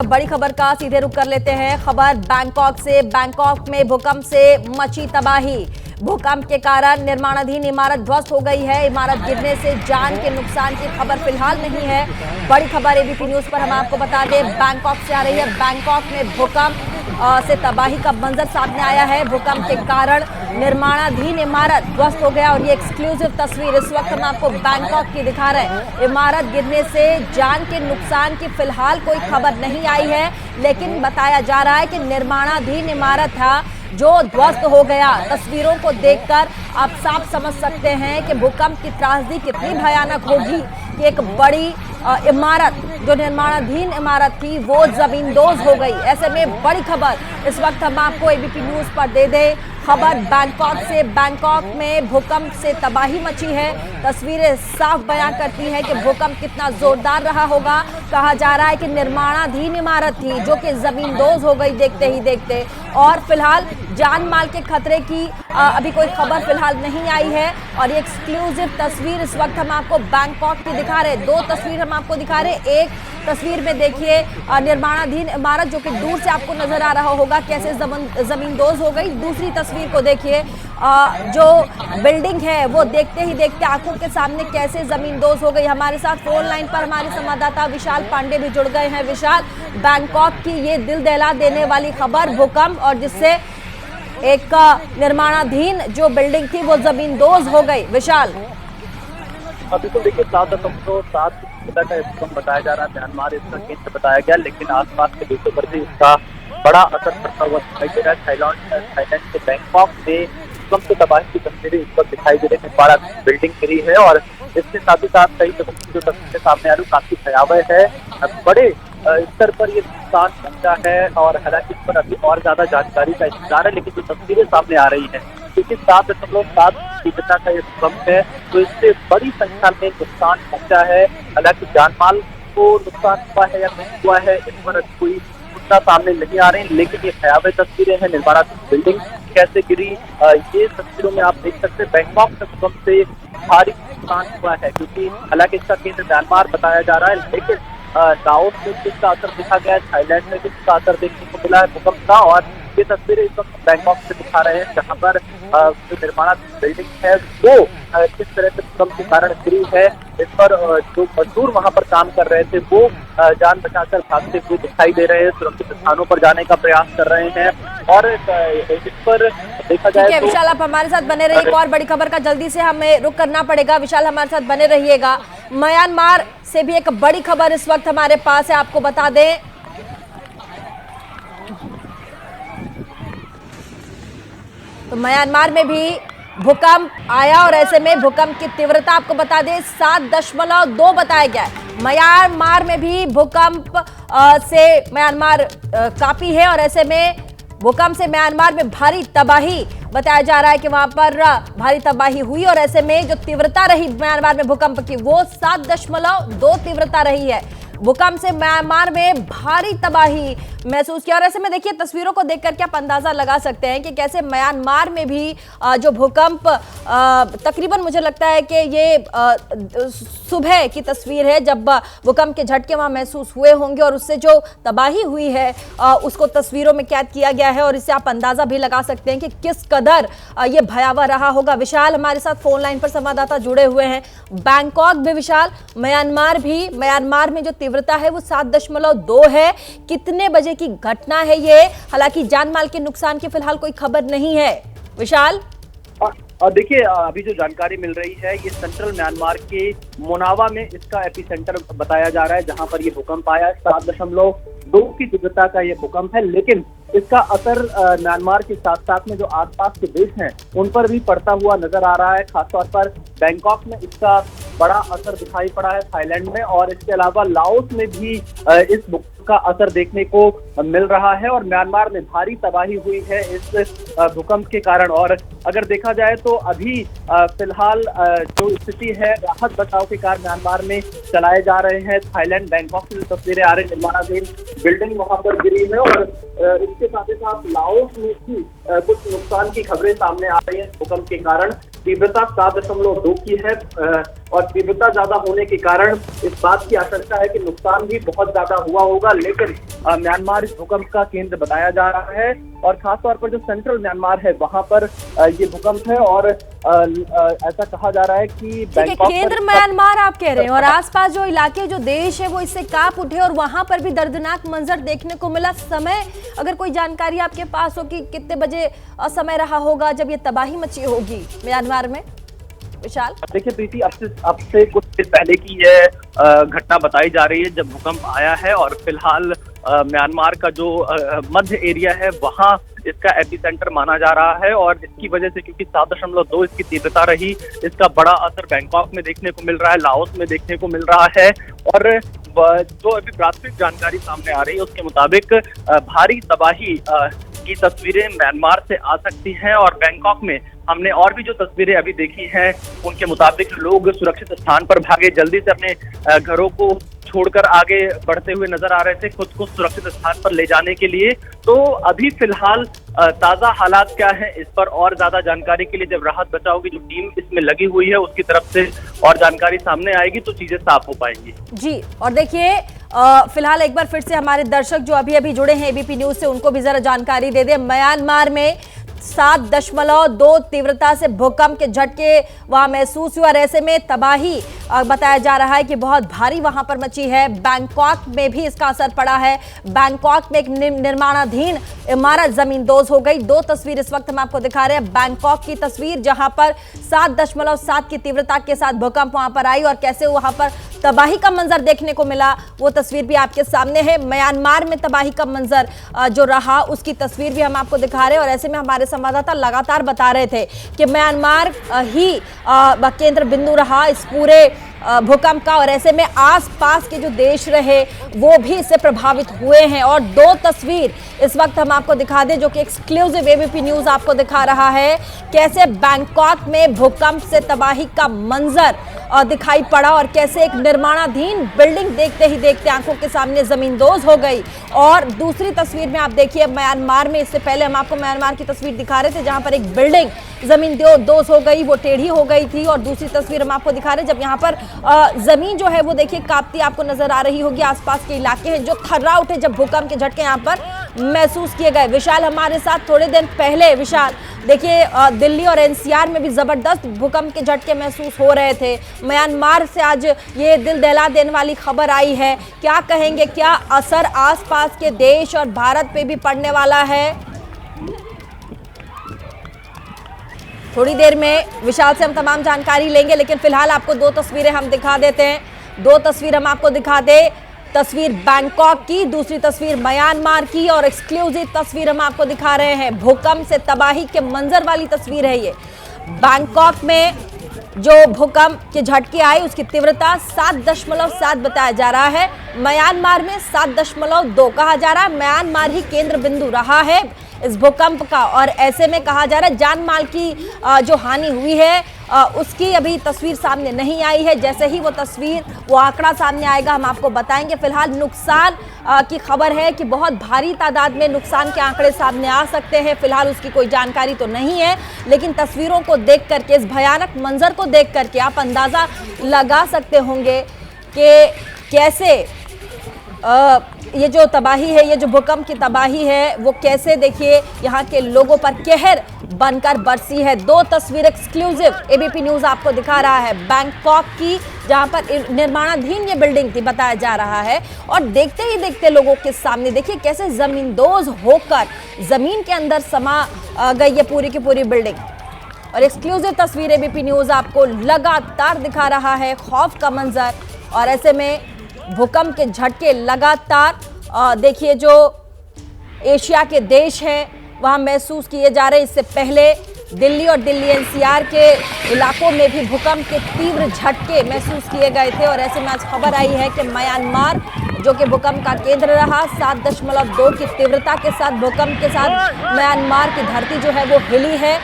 बड़ी खबर का सीधे रुख कर लेते हैं। खबर बैंकॉक से। बैंकॉक में भूकंप से मची तबाही। भूकंप के कारण निर्माणाधीन इमारत ध्वस्त हो गई है। इमारत गिरने से जान के नुकसान की खबर फिलहाल नहीं है। बड़ी खबर एबीपी न्यूज पर हम आपको बता दें, बैंकॉक से आ रही है। बैंकॉक में भूकंप से तबाही का मंजर सामने आया है। भूकंप के कारण निर्माणाधीन इमारत ध्वस्त हो गया और ये एक्सक्लूसिव तस्वीर इस वक्त हम आपको बैंकॉक की दिखा रहे हैं। इमारत गिरने से जान के नुकसान की फिलहाल कोई खबर नहीं आई है, लेकिन बताया जा रहा है कि निर्माणाधीन इमारत था जो ध्वस्त हो गया। तस्वीरों को देखकर आप साफ समझ सकते हैं कि भूकंप की त्रासदी कितनी भयानक होगी कि एक बड़ी इमारत जो निर्माणाधीन इमारत थी वो जमींदोज हो गई। ऐसे में बड़ी खबर इस वक्त हम आपको एबीपी न्यूज पर दे दें। खबर बैंकॉक से। बैंकॉक में भूकंप से तबाही मची है। तस्वीरें साफ बयां करती हैं कि भूकंप कितना जोरदार रहा होगा। कहा जा रहा है कि निर्माणाधीन इमारत थी जो कि जमींदोज हो गई देखते ही देखते, और फिलहाल जान माल के खतरे की अभी कोई खबर फिलहाल नहीं आई है। और ये एक्सक्लूसिव तस्वीर इस वक्त हम आपको बैंकॉक की दिखा रहे हैं। दो तस्वीर हम आपको दिखा रहे हैं। एक तस्वीर में देखिए निर्माणाधीन इमारत जो कि दूर से आपको नजर आ रहा होगा कैसे जमींदोज हो गई। दूसरी तस्वीर को देखिए, जो बिल्डिंग है वो देखते ही देखते आंखों के सामने कैसे जमींदोज हो गई। हमारे साथ फोन लाइन पर हमारे संवाददाता विशाल पांडे भी जुड़ गए हैं। विशाल, बैंकॉक की ये दिल दहला देने वाली खबर, भूकंप और जिससे एक निर्माणाधीन जो बिल्डिंग थी वो जमींदोज हो गई। विशाल, बिल्कुल देखिए 7.7 का भूकंप बताया जा रहा है। म्यांमार इसका केंद्र बताया गया, लेकिन आसपास के देशों पर भी इसका बड़ा असर पड़ता हुआ दिखाई दे रहा है। थाईलैंड के बैंकॉक में भूकंप से तबाही की तस्वीरें इस वक्त दिखाई दे रही है। बड़ा बिल्डिंग गिरी है और इसके साथ ही साथ कई जगहों की जो तस्वीरें सामने आ रही काफी भयावह है। बड़े स्तर पर ये नुकसान पहुंचा है और हालांकि इस पर अभी और ज्यादा जानकारी का इंतजार है, लेकिन जो तस्वीरें सामने आ रही है क्योंकि 7.7 तीव्रता का ये भूकंप है, तो इससे बड़ी संख्या में नुकसान पहुंचा है। हालांकि जानमाल को नुकसान हुआ है या नहीं हुआ है इस पर कोई सूचना सामने नहीं आ रही, लेकिन ये भयावह तस्वीरें हैं। निर्माणाधीन बिल्डिंग कैसे गिरी ये तस्वीरों में आप देख सकते हैं। बैंकॉक में भूकंप से भारी नुकसान हुआ है क्योंकि हालांकि इसका केंद्र म्यांमार बताया जा रहा है, लेकिन लाओस में किसका असर दिखा गया है, थाईलैंड में किसका असर देखने को मिला है भूकंप का। और ये तस्वीरें इस वक्त बैंकॉक से दिखा रहे हैं जहां पर जो निर्माणाधीन बिल्डिंग है वो किस तरह से भूकंप के कारण गिरी है। इस पर जो मजदूर वहां पर काम कर रहे थे वो जान बचाकर भागते हुए दिखाई दे रहे हैं, सुरक्षित स्थानों पर जाने का प्रयास कर रहे हैं। और इस पर देखा जाए तो विशाल आप हमारे साथ बने रहिए। एक और बड़ी खबर का जल्दी से हमें रुख करना पड़ेगा। विशाल हमारे साथ बने रहिएगा। म्यांमार से भी एक बड़ी खबर इस वक्त हमारे पास है, आपको बता दें। तो म्यांमार में भी भूकंप आया और ऐसे में भूकंप की तीव्रता आपको बता दें 7.2 बताया गया है। म्यांमार में भी भूकंप से म्यांमार काफी है और ऐसे में भूकंप से म्यांमार में भारी तबाही बताया जा रहा है कि वहां पर भारी तबाही हुई और ऐसे में जो तीव्रता रही म्यांमार में भूकंप की वो 7.2 तीव्रता रही है। भूकंप से म्यांमार में भारी तबाही महसूस किया और ऐसे में देखिए तस्वीरों को देखकर के आप अंदाजा लगा सकते हैं कि कैसे म्यांमार में भी जो भूकंप तकरीबन मुझे लगता है कि ये सुबह की तस्वीर है जब भूकंप के झटके वहां महसूस हुए होंगे और उससे जो तबाही हुई है उसको तस्वीरों में कैद किया गया है और इससे आप अंदाजा भी लगा सकते हैं कि किस कदर ये भयावह रहा होगा। विशाल हमारे साथ फोन लाइन पर संवाददाता जुड़े हुए हैं। बैंकॉक भी विशाल, म्यांमार भी, म्यांमार में जो तीव्रता है वो 7.2 है। कितने बजे की घटना है ये? हालांकि जान माल के नुकसान की फिलहाल कोई खबर नहीं है। विशाल, और देखिए अभी जो जानकारी मिल रही है ये सेंट्रल म्यांमार के मोनावा में इसका एपिसेंटर बताया जा रहा है जहां पर ये भूकंप आया। 7.2 की तीव्रता का ये भूकंप है, लेकिन इसका असर म्यांमार के साथ साथ में जो आसपास के देश हैं उन पर भी पड़ता हुआ नजर आ रहा है। खासतौर पर बैंकॉक में इसका बड़ा असर दिखाई पड़ा है, थाईलैंड में, और इसके अलावा लाओस में भी इस भूकंप का असर देखने को मिल रहा है और म्यांमार में भारी तबाही हुई है इस भूकंप के कारण। और अगर देखा जाए तो अभी फिलहाल जो स्थिति है राहत बचाव के कार्य म्यांमार में चलाए जा रहे हैं। थाईलैंड बैंकॉक से तस्वीरें आ रही, निर्माणाधीन बिल्डिंग वहां पर गिरी है और इसके साथ ही साथ लाओस में भी कुछ नुकसान की खबरें सामने आ रही है भूकंप के कारण। तीव्रता 7.2 की है। और तीव्रता ज्यादा होने के कारण इस बात की आशंका है कि नुकसान भी बहुत ज्यादा हुआ होगा। लेकिन म्यांमार इस भूकंप का केंद्र बताया जा रहा है और खासतौर पर जो सेंट्रल म्यांमार है वहां पर ये भूकंप है और ऐसा कहा जा रहा है कि केंद्र म्यांमार आप कह रहे हैं और आसपास जो इलाके जो देश है वो इससे कांप उठे और वहां पर भी दर्दनाक मंजर देखने को मिला। समय अगर कोई जानकारी आपके पास हो कि कितने बजे समय रहा होगा जब ये तबाही मची होगी म्यांमार में? विशाल, देखिए प्रीति, अब से कुछ देर पहले की यह घटना बताई जा रही है जब भूकंप आया है और फिलहाल म्यांमार का जो मध्य एरिया है वहां इसका एपिसेंटर माना जा रहा है और इसकी वजह से क्योंकि 7.2 इसकी तीव्रता रही, इसका बड़ा असर बैंकॉक में देखने को मिल रहा है, लाओस में देखने को मिल रहा है। और जो अभी प्राथमिक जानकारी सामने आ रही है उसके मुताबिक भारी तबाही की तस्वीरें म्यांमार से आ सकती हैं और बैंकॉक में हमने और भी जो तस्वीरें अभी देखी हैं उनके मुताबिक लोग सुरक्षित स्थान पर भागे, जल्दी से अपने घरों को छोड़कर आगे बढ़ते हुए नजर आ रहे थे खुद को सुरक्षित स्थान पर ले जाने के लिए। तो अभी फिलहाल ताजा हालात क्या है इस पर और ज्यादा जानकारी के लिए जब राहत बचाव की जो टीम इसमें लगी हुई है उसकी तरफ से और जानकारी सामने आएगी तो चीजें साफ हो पाएंगी। जी, और देखिए फिलहाल एक बार फिर से हमारे दर्शक जो अभी अभी जुड़े हैं एबीपी न्यूज से उनको भी जरा जानकारी दे दे। म्यांमार में 7.2 तीव्रता से भूकंप के झटके वहां महसूस हुआ और ऐसे में तबाही बताया जा रहा है कि बहुत भारी वहां पर मची है। बैंकॉक में भी इसका असर पड़ा है। बैंकॉक में एक निर्माणाधीन इमारत जमींदोज हो गई। 2 तस्वीर इस वक्त हम आपको दिखा रहे हैं। बैंकॉक की तस्वीर जहां पर 7.7 की तीव्रता के साथ भूकंप वहां पर आई और कैसे वहां पर तबाही का मंजर देखने को मिला वो तस्वीर भी आपके सामने है। म्यांमार में तबाही का मंजर जो रहा उसकी तस्वीर भी हम आपको दिखा रहे हैं और ऐसे में हमारे संवाददाता लगातार बता रहे थे कि म्यांमार ही केंद्र बिंदु रहा इस पूरे भूकंप का और ऐसे में आसपास के जो देश रहे वो भी इससे प्रभावित हुए हैं। और 2 तस्वीर इस वक्त हम आपको दिखा दें जो कि एक्सक्लूसिव एबीपी न्यूज आपको दिखा रहा है कैसे बैंकॉक में भूकंप से तबाही का मंजर दिखाई पड़ा और कैसे एक निर्माणाधीन बिल्डिंग देखते ही देखते आंखों के सामने जमींदोज हो गई। और दूसरी तस्वीर में आप देखिए म्यांमार में, इससे पहले हम आपको म्यांमार की तस्वीर दिखा रहे थे जहां पर एक बिल्डिंग जमींदोज हो गई, वो टेढ़ी हो गई थी। और दूसरी तस्वीर हम आपको दिखा रहे हैं जब यहाँ पर जमीन जो है वो देखिए कांपती आपको नजर आ रही होगी। आसपास के इलाके हैं जो थर्रा उठे जब भूकंप के झटके यहाँ पर महसूस किए गए। विशाल हमारे साथ थोड़े दिन पहले, विशाल देखिए दिल्ली और एनसीआर में भी जबरदस्त भूकंप के झटके महसूस हो रहे थे। म्यांमार से आज ये दिल दहला देने वाली खबर आई है, क्या कहेंगे, क्या असर आसपास के देश और भारत पे भी पड़ने वाला है? थोड़ी देर में विशाल से हम तमाम जानकारी लेंगे लेकिन फिलहाल आपको 2 तस्वीरें हम दिखा देते हैं। 2 तस्वीर हम आपको दिखा दे, तस्वीर बैंकॉक की, दूसरी तस्वीर म्यांमार की और एक्सक्लूसिव तस्वीर हम आपको दिखा रहे हैं। भूकंप से तबाही के मंजर वाली तस्वीर है ये। बैंकॉक में जो भूकंप के झटके आए उसकी तीव्रता 7.7 बताया जा रहा है। म्यांमार में 7.2 कहा जा रहा है। म्यांमार ही केंद्र बिंदु रहा है इस भूकंप का और ऐसे में कहा जा रहा है जान माल की जो हानि हुई है उसकी अभी तस्वीर सामने नहीं आई है। जैसे ही वो तस्वीर, वो आंकड़ा सामने आएगा हम आपको बताएंगे। फिलहाल नुकसान की खबर है कि बहुत भारी तादाद में नुकसान के आंकड़े सामने आ सकते हैं। फिलहाल उसकी कोई जानकारी तो नहीं है लेकिन तस्वीरों को देख करके, इस भयानक मंजर को देख करके आप अंदाजा लगा सकते होंगे कि कैसे ये जो तबाही है, ये जो भूकंप की तबाही है वो कैसे देखिए यहाँ के लोगों पर कहर बनकर बरसी है। 2 तस्वीर एक्सक्लूसिव एबीपी न्यूज आपको दिखा रहा है बैंकॉक की जहाँ पर निर्माणाधीन ये बिल्डिंग थी बताया जा रहा है और देखते ही देखते लोगों के सामने देखिए कैसे जमींदोज होकर जमीन के अंदर समा गई ये पूरी की पूरी बिल्डिंग। और एक्सक्लूसिव तस्वीर एबीपी न्यूज आपको लगातार दिखा रहा है खौफ का मंजर और ऐसे में भूकंप के झटके लगातार देखिए जो एशिया के देश हैं वहां महसूस किए जा रहे हैं। इससे पहले दिल्ली और दिल्ली एनसीआर के इलाकों में भी भूकंप के तीव्र झटके महसूस किए गए थे और ऐसे में आज खबर आई है कि म्यांमार जो कि भूकंप का केंद्र रहा, 7.2 की तीव्रता के साथ भूकंप के साथ म्यांमार की धरती जो है वो हिली है